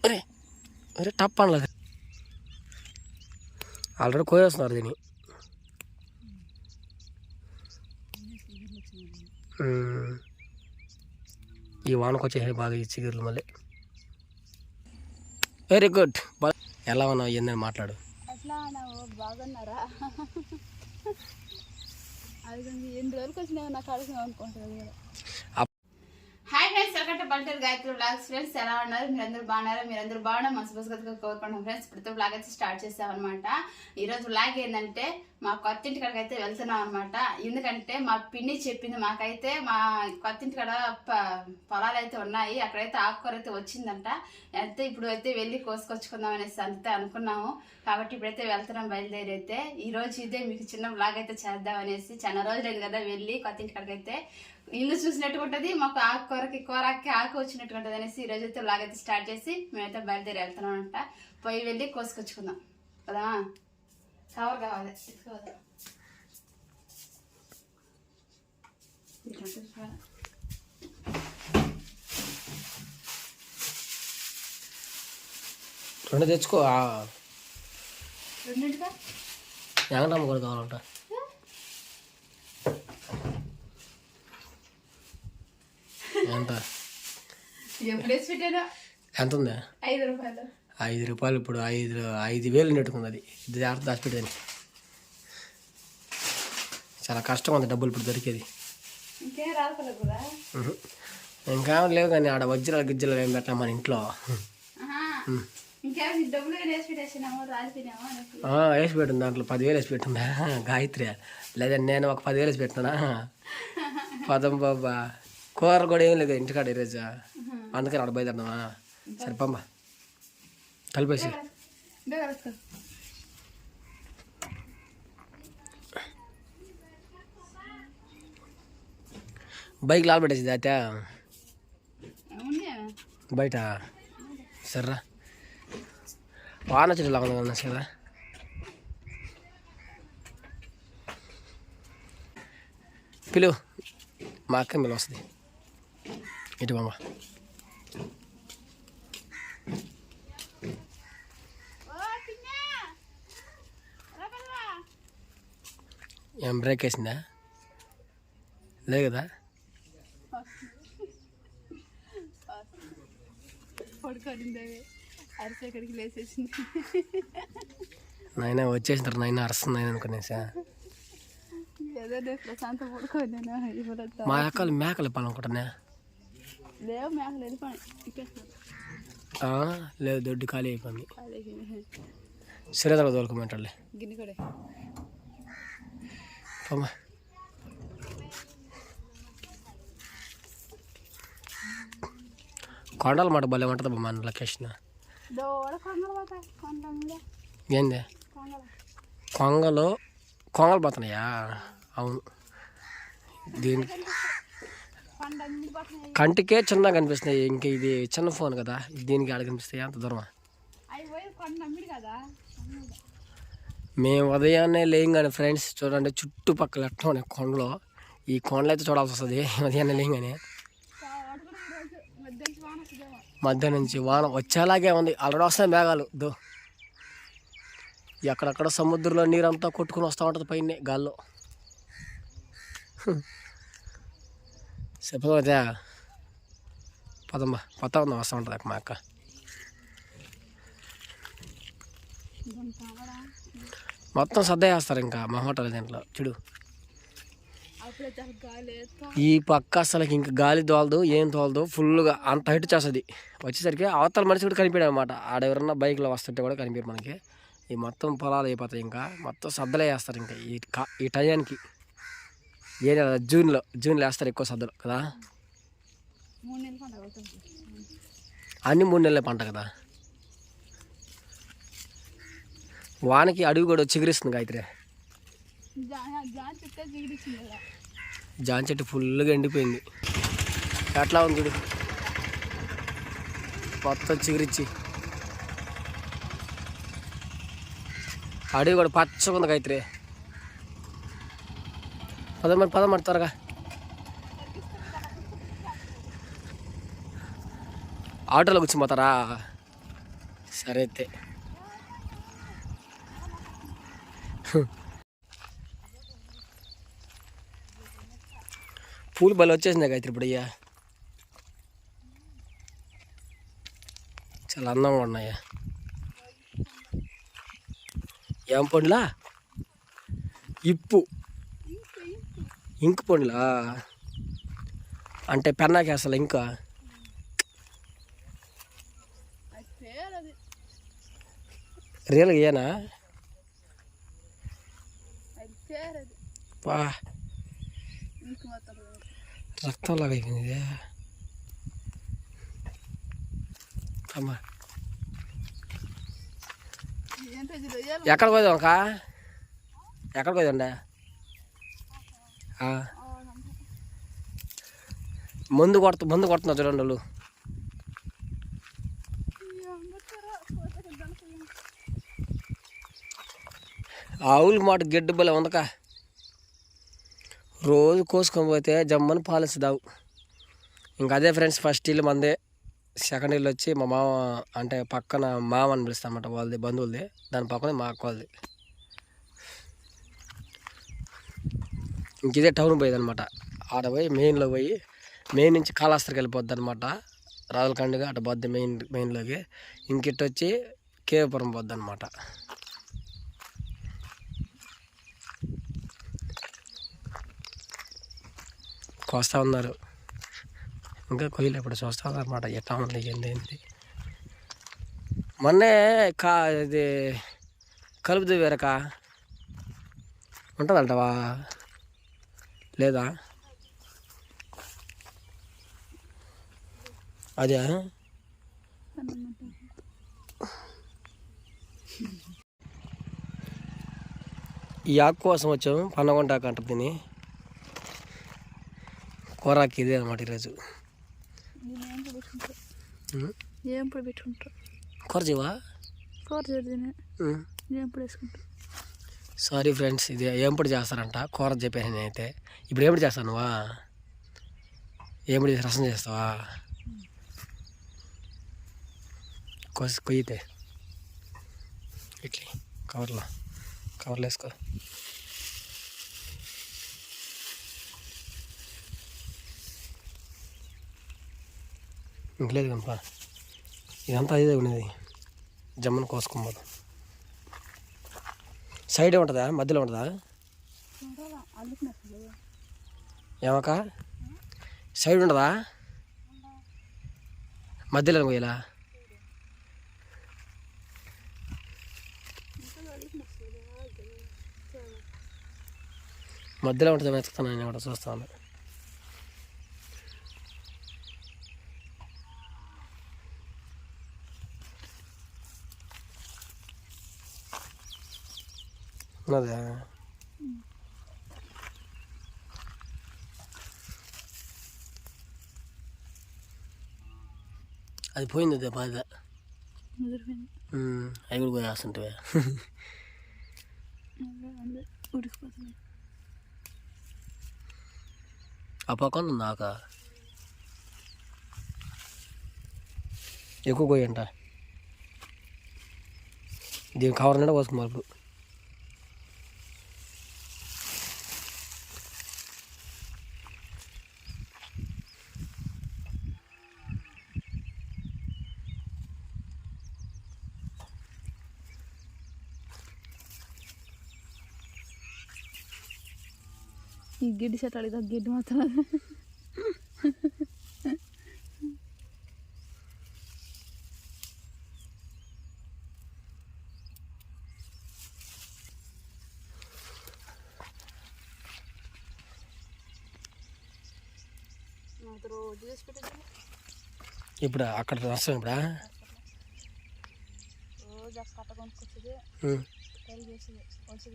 అరే అరే టప్ అనలేదు ఆల్రెడీ కోయేస్తున్నారు దీన్ని. ఈ వానకు వచ్చేసాయి బాగా ఈ చిగుర్లు మళ్ళీ. Very good. ఎలా ఉన్నావు ఏందని మాట్లాడు. బాగున్నారా? అది ఎన్ని రోజులకి వచ్చినావు నాకు అడుగుతున్నావు అనుకుంటుంది. Hi friends, welcome to Banturu Gayathri blogs. Friends ఎలా ఉన్నారు? మీరందరూ బాగున్నారా? మీరందరూ బాగున్నా మనస్ఫూర్తిగా కోరుకుంటున్నాం ఫ్రెండ్స్. ఇప్పుడుతో బ్లాగ్ అయితే స్టార్ట్ చేసామన్నమాట. ఈరోజు బ్లాగ్ ఏంటంటే మా కొత్త ఇంటికాడికి అయితే వెళ్తున్నాం అనమాట. ఎందుకంటే మా పిన్ని చెప్పింది మాకైతే మా కొత్త ఇంటికాడ పొలాలు అయితే ఉన్నాయి, అక్కడైతే ఆకుకూర అయితే వచ్చిందంట. అయితే ఇప్పుడు అయితే వెళ్ళి కోసుకొచ్చుకుందాం అనేసి అంతే అనుకున్నాము. కాబట్టి ఇప్పుడైతే వెళ్తున్నాం బయలుదేరి. అయితే ఈరోజు ఇదే మీకు చిన్న బ్లాగ్ అయితే చేద్దాం అనేసి. చాలా రోజులేదు కదా వెళ్ళి కొత్త ఇంటికాడికి అయితే. ఇల్లు చూసినట్టుగా ఉంటుంది, మాకు కూరకి ఆకు వచ్చినట్టుగా ఉంటుంది అనేసి ఈరోజు అయితే బ్లాగ్ అయితే స్టార్ట్ చేసి మేమైతే బయలుదేరి వెళ్తున్నాం అంట. పోయి వెళ్ళి కోసుకొచ్చుకుందాం కదా. కవర్ కావాలి తీసుకోదా. రెండు తెచ్చుకో. రెండింటిగా ఎంగటమ్మ కూడా కావాలంట. ఎంత ఎంత ఉందా? 5 రూపాయలు. 5 రూపాయలు ఇప్పుడు 5,000 నెట్టుకుంది. అది జాగ్రత్త దాచిపెట్టేది. చాలా కష్టం ఉంది డబ్బులు ఇప్పుడు దొరికేది. ఇంకేం రాదు కూడా. ఇంకా లేవు కానీ ఆడ వజ్రాలు గిజ్జలు ఏం పెట్టాం మన ఇంట్లో. వేసి పెట్టింది దాంట్లో 10,000 వేసి పెట్టిందా గాయత్రి. లేదా నేను ఒక 10,000 వేసి పెట్టినా. పదం బాబా కూర కూడా ఏం లేదు ఇంటికాడ ఈరోజు, అందుకని ఆడ బయలుదేరదామా. సరిపమ్మా కలిపేసి బైక్ లాల్ పెట్టేసి అయితే బయట. సర్రా వాన చెట్టు లాగా ఉన్నా కదా. పిలువు మా అక్క మిలు వస్తుంది. ఇటు బామ్మ ఏం బ్రేక్ వేసిందా? లేదు కదా. నాయన వచ్చేసింటారు, నాయన అరుస్తుంది నాయన అనుకునేసా. మా అక్కలు మేకలు ఇవ్వాలనుకుంటున్నా. లేదు దొడ్డు ఖాళీ అయిపోయింది. సిరేతలు తోలుకోమంటాడులే. అమ్మా కొండల మాట భలే ఉంటుంది మన లొకేషన్. ఏంది కొంగలు పోతున్నాయా? అవును, దీనికి కంటికే చిన్నగా కనిపిస్తున్నాయి. ఇంక ఇది చిన్న ఫోన్ కదా, దీనికి ఆడ కనిపిస్తాయి అంత దూరమా? మేము ఉదయాన్నే లేం కానీ ఫ్రెండ్స్ చూడండి చుట్టుపక్కల ఎట్లా ఉన్నాయి కొండలు. ఈ కొండలు అయితే చూడాల్సి వస్తుంది ఉదయాన్నే లేం కానీ. మధ్య నుంచి వాన వచ్చేలాగే ఉంది. ఆల్రెడీ వస్తాయి మేఘాలు. ఎక్కడెక్కడ సముద్రంలో నీరంతా కొట్టుకుని వస్తూ ఉంటుంది పైన గాల్లో. చెప్పకపోతే పదమ్మా కొత్త ఉందా వస్తూ ఉంటుంది అక్క మా అక్క. మొత్తం సర్దా చేస్తారు ఇంకా మా హోటల్ దీంట్లో చూడు. ఈ పక్క అసలుకి ఇంకా గాలి తోలదు, ఏం తోలదు, ఫుల్గా అంత హైట్ చేస్తుంది. వచ్చేసరికి అవతల మనిషి కూడా కనిపించాడు అనమాట. ఆడెవరన్నా బైక్లో వస్తుంటే కూడా కనిపించారు మనకి. ఈ మొత్తం పొలాలు అయిపోతాయి, ఇంకా మొత్తం సద్దలే వేస్తారు ఇంకా ఈ టయానికి. ఏ నెల? జూన్లో వేస్తారు ఎక్కువ సద్దలు కదా. అన్ని 3 నెలల పంట కదా. వానకి అడుగు కూడా చిగురిస్తుంది గాయత్రి. జాన్ చెట్టు ఫుల్గా ఎండిపోయింది. ఎట్లా ఉంది చూడు, మొత్తం చిగురిచ్చి. అడుగు కూడా పచ్చగా ఉంది గాయత్రి. పదమరి త్వరగా. ఆటోలో కూర్చోపోతారా? సరే అయితే పూలు బలి వచ్చేసింది గాయత్రి ఇప్పుడు అయ్యా, చాలా అందంగా ఉన్నాయా. ఏం పండ్లా? ఇంకు పండ్లా అంటే పెన్నాకి అసలు ఇంకా రియల్గా ఏనా బా రక్తం లాగా అయిపోయింది ఇదే. అమ్మా ఎక్కడికి పోదాం అక్క? ఎక్కడికి పోదాండా? మందు కొడుతున్నా చూడండి వాళ్ళు. ఆవులు మాట గడ్డి బలం ఉందక, రోజు కోసుకొని పోతే జమ్మని పాలిస్తావు. ఇంకా అదే ఫ్రెండ్స్, ఫస్ట్ ఇల్లు మందే, సెకండ్ ఇల్లు వచ్చి మా మామ అంటే పక్కన మామ అని పిలుస్తామన్నమాట, వాళ్ళది బంధువులది, దాని పక్కనే మా అక్క వాళ్ళది. ఇంక ఇదే టౌన్ పోయేదనమాట. ఆడ పోయి మెయిన్లో పోయి మెయిన్ నుంచి కాళహస్తికి వెళ్ళిపోద్ది అనమాట, రాజులకండుగా అటు పోద్ది మెయిన్లోకి. ఇంకిట్ వచ్చి కేవపురం పోద్ది అనమాట. కోస్తా ఉన్నారు ఇంకా కొయ్యలు ఎప్పుడు చూస్తా ఉన్నారన్నమాట, ఎట్లా ఉంది ఏంటి. మొన్నే ఇది కలుపు వేరక ఉంటుందంటవా లేదా? అదే ఈ ఆకు కోసం వచ్చాము, పన్నగొంటాకు అంట తిని. కూరకి ఇదే అనమాట ఈరోజు. కూర జీవా సారీ ఫ్రెండ్స్, ఇది ఏంపొడి చేస్తారంట, కూర చెప్పాను నేనైతే. ఇప్పుడు ఏమిటి చేస్తాను నువ్వా? ఏమిటి రసం చేస్తావా? కొయ్యితే ఇట్లా కవర్లో వేసుకో. ఇంకలేదు కనుక ఇదంతా ఇదే ఉన్నది, జమ్మను కోసుకోబోదు. సైడే ఉంటుందా, మధ్యలో ఉంటుందా? ఏమక్క సైడ్ ఉండదా? మధ్యలో పోయేలా మధ్యలో ఉంటుంది, వెతుకుతాను నేను కూడా, చూస్తాను. అదే అది పోయింది, అదే బాధ. అవి కూడా పోయేస్తుంటే ఆ పక్కన ఉంది ఆక ఎక్కువ పోయంట. దీని కవర్ నిండా పోసుకున్నారు ఇప్పుడు. ఈ గిడ్డి సెట్ అడిగి గిడ్డి మాత్రం ఇప్పుడు అక్కడ వస్తాం. ఇప్పుడు రోజు కట్ట కొనుక్కొచ్చేది, కరిగేసి వలస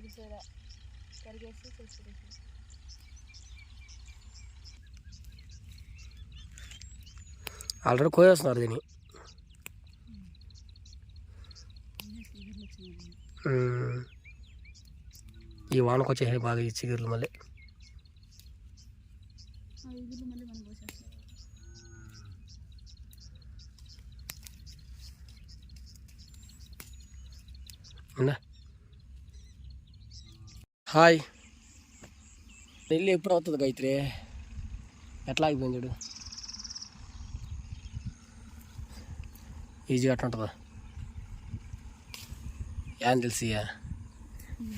కరిగేసి చేసేది. ఆల్రెడీ కోయేస్తున్నారు దీన్ని. ఈ వానకు వచ్చే బాగా ఈ చిగుర్లు మళ్ళీ. అవునా హాయ్ పెళ్ళి ఎప్పుడు అవుతుంది గాయత్రి ఎట్లా ఆగిపోయింది చూడు ఈజీగా అట్లా ఉంటుందా ఏం తెలిసి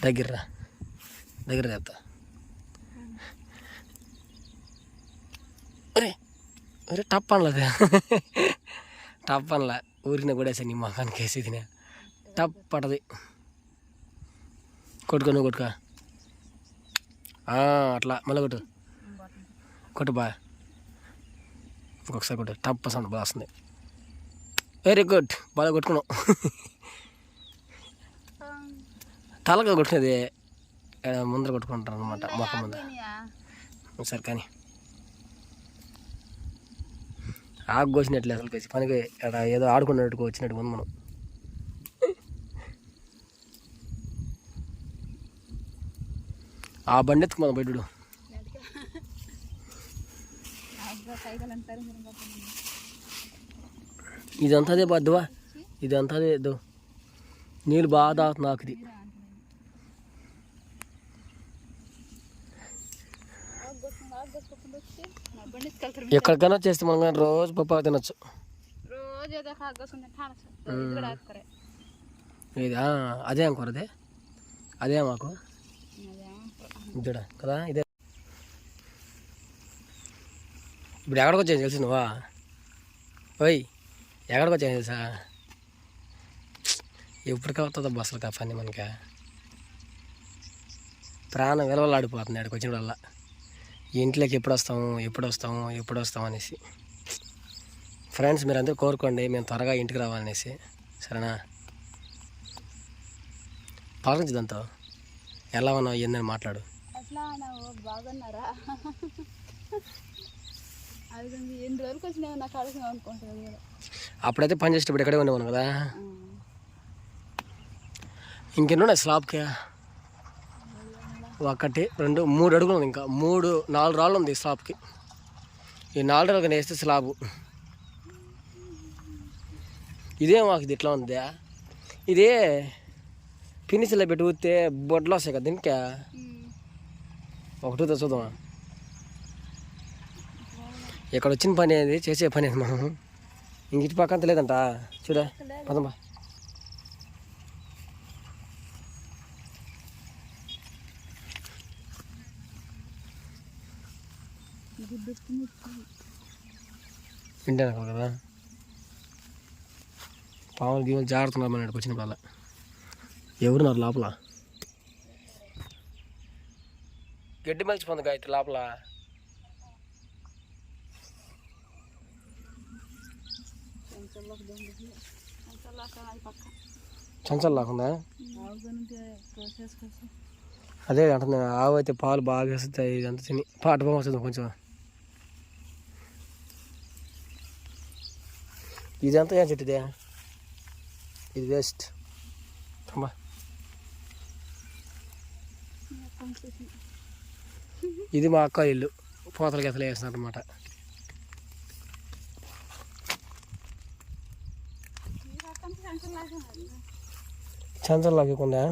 దగ్గర చెప్తా అరే అరే టప్ అనలేదు టప్ అనలా ఊరిన కూడా నీ మొఖానికి వేసి తినే టప్ పట్టది కొట్టుకో నువ్వు కొట్టుకో అట్లా మళ్ళీ కొట్టు బా ఇంకొకసారి కొట్టు టప్ సౌండ్ బాగా వస్తుంది వెరీ గుడ్ బాగా కొట్టుకున్నావు తలగా కొట్టుకునేది ముందర కొట్టుకుంటారు అనమాట మొక్క ముందర సరే కానీ ఆకు కోసినట్లే అసలు కలిసి పనికి ఏదో ఆడుకున్నట్టుకు వచ్చినట్టు ఉంది మనం ఆ బండి ఎత్తుకు మనం బయట ఇదంతా అదే బద్దువా ఇదంతా అదే నీళ్ళు బాగా తాగుతుంది నాకు ఇది ఎక్కడికైనా చేస్తే మనం రోజు పప్పు తినచ్చు ఇది అదే అనుకోరు అదే మాకు చూడ కదా ఇదే ఇప్పుడు ఎక్కడికి వచ్చాను తెలుసు నువ్వా ఓయ్ ఎక్కడికి వచ్చాను తెలుసా ఎప్పటికి అవుతుందో బస్సులు పని మనకి ప్రాణం విలవలాడిపోతుంది అక్కడికి వచ్చినప్పుడల్లా ఇంట్లోకి ఎప్పుడు వస్తాము అనేసి ఫ్రెండ్స్ మీరు అందరూ కోరుకోండి మేము త్వరగా ఇంటికి రావాలనేసి సరేనా పాలించదంతా ఎలా ఉన్నావు ఏందని మాట్లాడు బాగున్నారా అది ఎన్ని రోజులకి వచ్చినా నాకు ఆలోచన అనుకుంటుంది అప్పుడైతే పని చేసేటప్పుడు ఇక్కడే ఉండేవాను కదా ఇంకెన్నున్నాయి స్లాబ్కి 1 2 3 అడుగులు ఉంది ఇంకా 4 రాళ్ళు ఉంది స్లాబ్కి ఈ 4 రాళ్ళకి వేస్తే స్లాబు ఇదే మాకు ఇది ఇట్లా ఉంది ఇదే ఫినిష్లో పెట్టి ఊస్తే బొడ్లు వస్తాయి కదా దీనికి ఒకటి చూద్దామా ఇక్కడ వచ్చిన పని అది చేసే పని అది మనం ఇంక ఇటు పక్క అంత లేదంట చూడ పదమ్మా వింటాను కదా పాములు గీములు జాగ్రత్తన్నారు మన ఇక్కడికి వచ్చిన వాళ్ళ ఎవరున్నారు లోపల గడ్డి మలిచిపోతుంది గాయత్రి లోపల చంచల్ లాకుందా అదే అంటున్నా ఆవు అయితే పాలు బాగా వేస్తాయి ఇదంతా తిని పాట బాగా వస్తుంది కొంచెం ఇదంతా ఏం చెట్టు ఇదే ఇది వేస్ట్ అమ్మా ఇది మా అక్క ఇల్లు పోతలకి ఎసలు వేస్తున్నారు అనమాట చంచల్ లాగకుండా